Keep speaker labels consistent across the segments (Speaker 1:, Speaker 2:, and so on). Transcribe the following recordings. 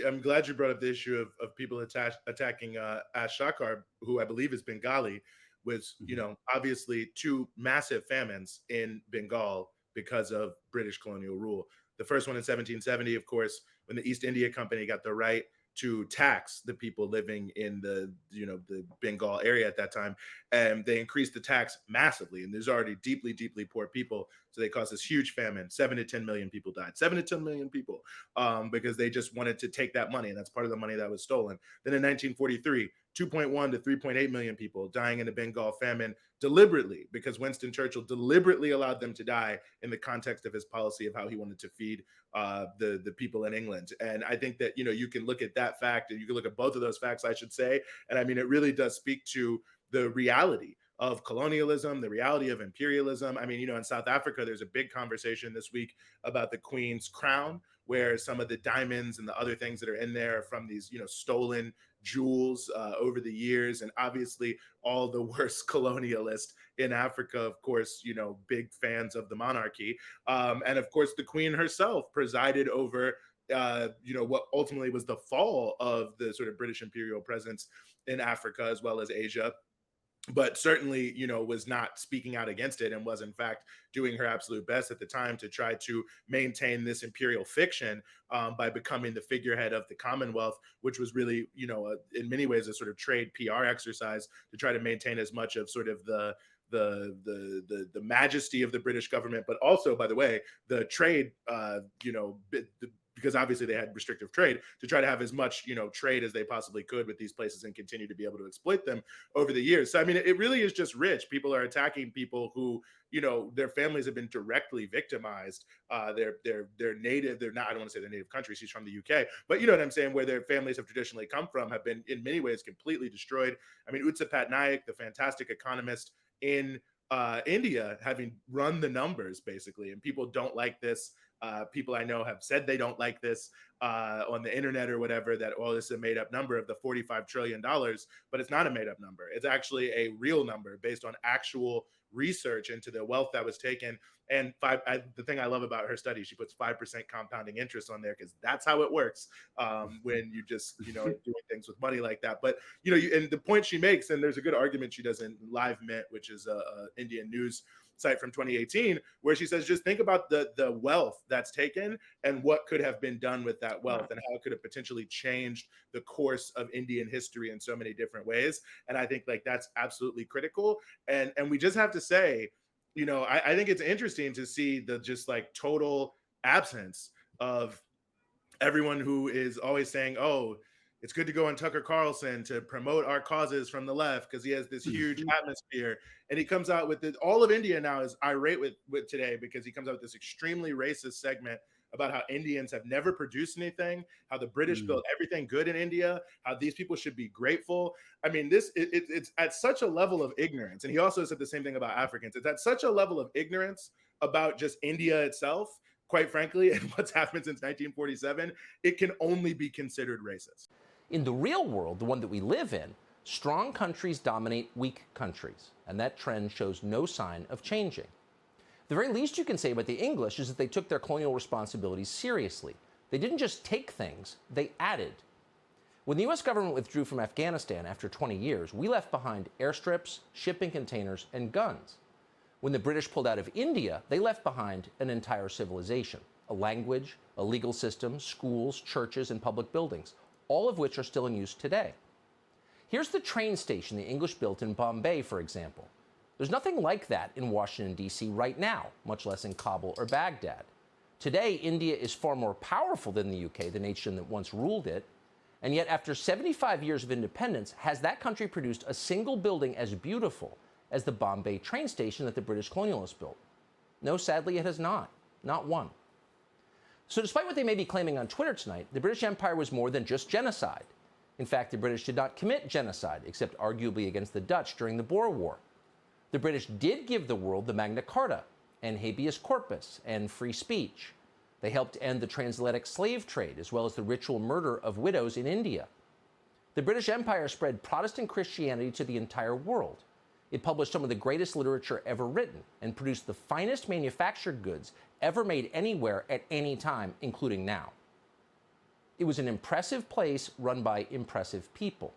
Speaker 1: I'm glad you brought up the issue of people attacking Ash Shakar, who I believe is Bengali, was,
Speaker 2: Mhm.
Speaker 1: obviously two massive famines in Bengal because of British colonial rule. The first one in 1770, of course, when the East India Company got the right to tax the people living in the Bengal area at that time, and they increased the tax massively. And there's already deeply, deeply poor people, so they caused this huge famine. 7 to 10 million people died. 7 to 10 million people, because they just wanted to take that money, and that's part of the money that was stolen. Then in 1943, 2.1 to 3.8 million people dying in the Bengal famine deliberately, because Winston Churchill deliberately allowed them to die in the context of his policy of how he wanted to feed the people in England. And I think that you can look at that fact, and you can look at both of those facts, I should say, and I mean it really does speak to the reality of colonialism, the reality of imperialism. I mean, in South Africa, there's a big conversation this week about the Queen's crown, where some of the diamonds and the other things that are in there are from these, stolen jewels over the years. And obviously, all the worst colonialists in Africa, of course, big fans of the monarchy. And of course, the Queen herself presided over what ultimately was the fall of the sort of British imperial presence in Africa as well as Asia, but certainly was not speaking out against it, and was in fact doing her absolute best at the time to try to maintain this imperial fiction, by becoming the figurehead of the Commonwealth, which was really in many ways a sort of trade PR exercise to try to maintain as much of sort of the majesty of the British government, but also, by the way, the trade, because obviously they had restrictive trade, to try to have as much trade as they possibly could with these places and continue to be able to exploit them over the years. So I mean, it really is just rich. People are attacking people who their families have been directly victimized. They're native. They're not. I don't want to say their native countries. He's from the UK, but you know what I'm saying. Where their families have traditionally come from have been in many ways completely destroyed. I mean, Utsa Patnaik, the fantastic economist in India, having run the numbers basically, and people don't like this. People I know have said they don't like this on the internet or whatever, that this is a made up number of the $45 trillion, but it's not a made up number. It's actually a real number based on actual research into the wealth that was taken. And the thing I love about her study, she puts 5% compounding interest on there, because that's how it works, when you just are doing things with money like that. But and the point she makes, and there's a good argument she does in Live Mint, which is a Indian news site from 2018, where she says, just think about the wealth that's taken and what could have been done with that wealth, and how it could have potentially changed the course of Indian history in so many different ways. And I think that's absolutely critical. And we just have to say, I think it's interesting to see the just total absence of everyone who is always saying, oh, it's good to go on Tucker Carlson to promote our causes from the left because he has this huge atmosphere. And he comes out with this. All of India now is irate with today, because he comes out with this extremely racist segment about how Indians have never produced anything, how the British built everything good in India, how these people should be grateful. I mean, it's at such a level of ignorance. And he also said the same thing about Africans. It's at such a level of ignorance about just India itself, quite frankly, and what's happened since 1947, it can only be considered racist.
Speaker 2: In the real world, the one that we live in, strong countries dominate weak countries, and that trend shows no sign of changing. The very least you can say about the English is that they took their colonial responsibilities seriously. They didn't just take things, they added. When the US government withdrew from Afghanistan after 20 years, we left behind airstrips, shipping containers, and guns. When the British pulled out of India, they left behind an entire civilization, a language, a legal system, schools, churches, and public buildings, all of which are still in use today. Here's the train station the English built in Bombay, for example. There's nothing like that in Washington, D.C. right now, much less in Kabul or Baghdad. Today, India is far more powerful than the UK, the nation that once ruled it, and yet after 75 years of independence, has that country produced a single building as beautiful as the Bombay train station that the British colonialists built? No, sadly, it has not. Not one. So despite what they may be claiming on Twitter tonight, the British Empire was more than just genocide. In fact, the British did not commit genocide, except arguably against the Dutch during the Boer War. The British did give the world the Magna Carta, and habeas corpus, and free speech. They helped end the transatlantic slave trade, as well as the ritual murder of widows in India. The British Empire spread Protestant Christianity to the entire world. It published some of the greatest literature ever written, and produced the finest manufactured goods ever made anywhere at any time, including now. It was an impressive place run by impressive people.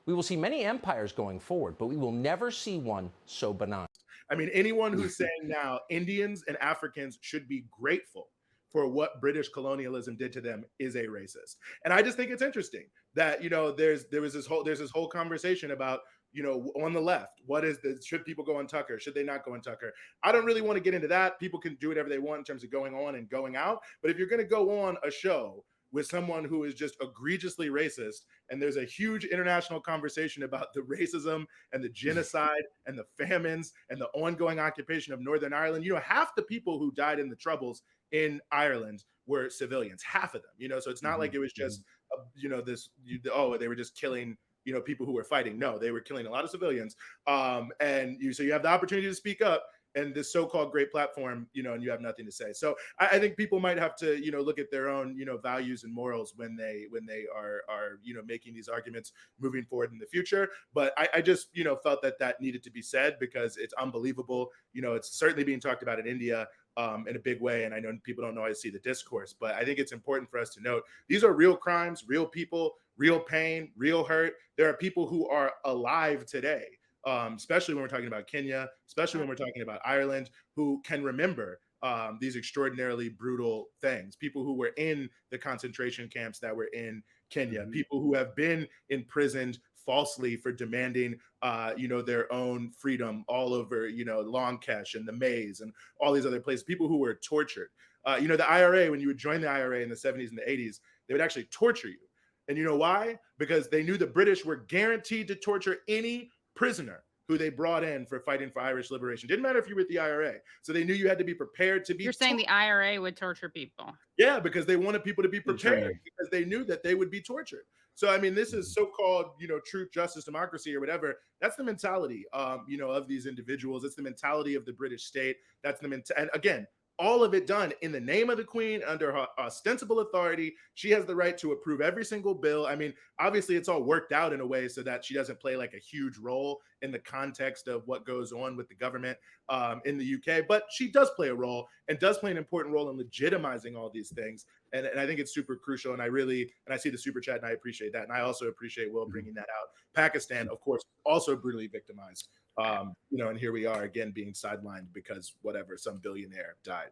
Speaker 2: We will see many empires going forward, but we will never see one so benign.
Speaker 1: I mean, anyone who's saying now Indians and Africans should be grateful for what British colonialism did to them is a racist. And I just think it's interesting that, you know, there's this whole conversation about, you know, on the left, should people go on Tucker? Should they not go on Tucker? I don't really want to get into that. People can do whatever they want in terms of going on and going out. But if you're going to go on a show with someone who is just egregiously racist, and there's a huge international conversation about the racism and the genocide and the famines and the ongoing occupation of Northern Ireland, you know, half the people who died in the Troubles in Ireland were civilians, half of them, you know, so it's not like it was just, you know, they were just killing, you know, people who were fighting. No, they were killing a lot of civilians. So you have the opportunity to speak up, and this so-called great platform, you know, and you have nothing to say. So I think people might have to, you know, look at their own, you know, values and morals when they are, you know, making these arguments moving forward in the future. But I just, you know, felt that needed to be said because it's unbelievable. You know, it's certainly being talked about in India in a big way. And I know people don't always see the discourse, but I think it's important for us to note these are real crimes, real people, real pain, real hurt. There are people who are alive today, especially when we're talking about Kenya, especially when we're talking about Ireland, who can remember these extraordinarily brutal things. People who were in the concentration camps that were in Kenya, people who have been imprisoned falsely for demanding, you know, their own freedom all over, you know, Longkesh and the Maze and all these other places, people who were tortured. You know, the IRA, when you would join the IRA in the 70s and the 80s, they would actually torture you. And you know why? Because they knew the British were guaranteed to torture any prisoner who they brought in for fighting for Irish liberation. Didn't matter if you were with the IRA. So they knew you had to be prepared to be.
Speaker 3: You're saying the IRA would torture people?
Speaker 1: Yeah, because they wanted people to be prepared because they knew that they would be tortured. So, I mean, this is so-called, you know, truth, justice, democracy or whatever. That's the mentality, you know, of these individuals. It's the mentality of the British state. That's the and again, all of it done in the name of the Queen under her ostensible authority. She has the right to approve every single bill. I mean, obviously it's all worked out in a way so that she doesn't play like a huge role in the context of what goes on with the government in the UK, but she does play a role and does play an important role in legitimizing all these things. And I think it's super crucial. And I see the super chat and I appreciate that. And I also appreciate Will bringing that out. Pakistan, of course, also brutally victimized. You know, and here we are again being sidelined because whatever, some billionaire died.